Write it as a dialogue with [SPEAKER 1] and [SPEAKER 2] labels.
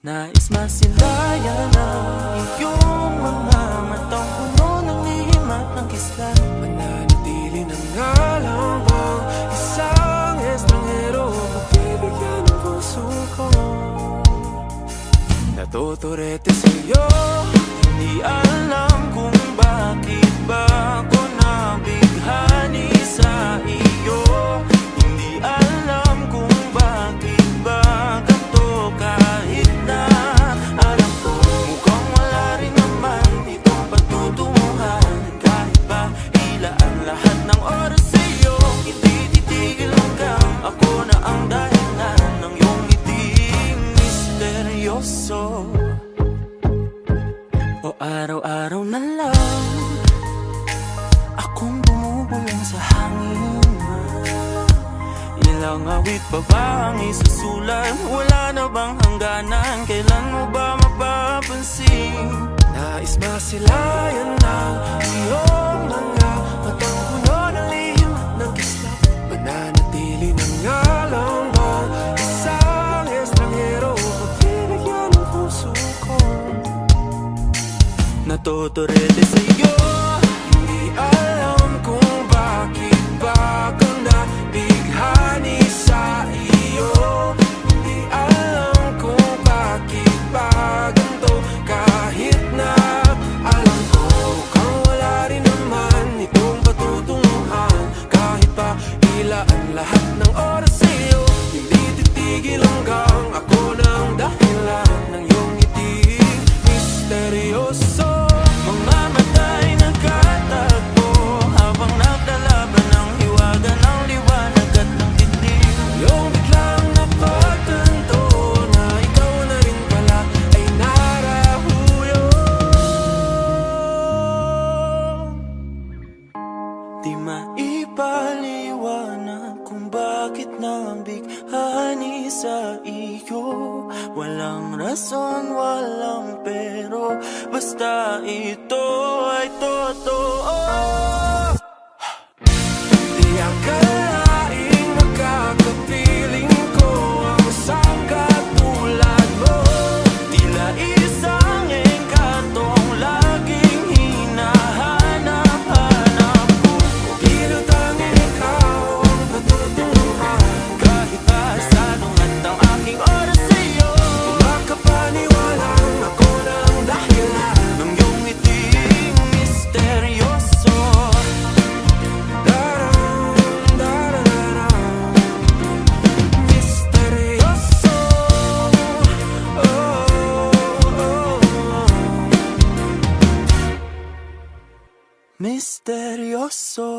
[SPEAKER 1] Nais masilayan ang iyong mga matang puno ng lihim at ng kislan.
[SPEAKER 2] Mananatili ng ngalang bang isang estranghero, pagbibigyan ng puso ko. Natuturete sa'yo,
[SPEAKER 1] Hindi alam kung bakit ba ako nabighani sa iyo. Hindi alam kung bakit ba ganito, kahit na alam ko mukhang wala rin naman itong patutunguhan. Kahit ba ilaan lahat ng oras sa iyo, hindi titigil hanggang ako na ang dahilan ng iyong ngiting misteryoso. O araw-araw na lang akong bumubulong sa hangin. Ilang awit pa ba ang isusulat? Wala na bang hangganan? Kailan mo ba mapapansin?
[SPEAKER 2] nais masilayan ng iyong mga matang puno ng lihim at ng kislap. Mananatili ng ngalang bang isang estranghero, pagbibigyan ng puso ko.
[SPEAKER 1] Natuturete sa'yo,
[SPEAKER 2] Hindi alam kung bakit ba ako nabighani sa iyo. Hindi alam kung bakit ba ganito, kahit na alam ko mukhang wala rin naman itong patutunguhan. Kahit pa ilaan lahat ng oras sa iyo, hindi titigil hanggang ako ng dahilan ng iyong ngiting misteryoso.
[SPEAKER 1] mga mata'y nagkatagpo habang nagdalaban ng hiwaga ng liwanag at ng dilim.
[SPEAKER 2] Yung biglang napagtanto na ikaw na rin pala ay narahuyo.
[SPEAKER 1] Di maipaliwanag kung bakit nabighani sa iyo. Walang rason, walang pero, basta ito ay totoo.
[SPEAKER 2] Di akalaing magkakapiling ko ang isang katulad mo.
[SPEAKER 1] Tila isang engkantong laging hinahanap-hanap ko.
[SPEAKER 2] Tila tanging ikaw ang patutunguhan.
[SPEAKER 1] Kahit pa salungat ang aking oras sa iyo,
[SPEAKER 2] Makapaniwalang ako ng dahilan
[SPEAKER 1] ng iyong ngiting misteryoso.
[SPEAKER 2] Darang, dararang, misteryoso. Oh, oh, oh.
[SPEAKER 1] Misteryoso.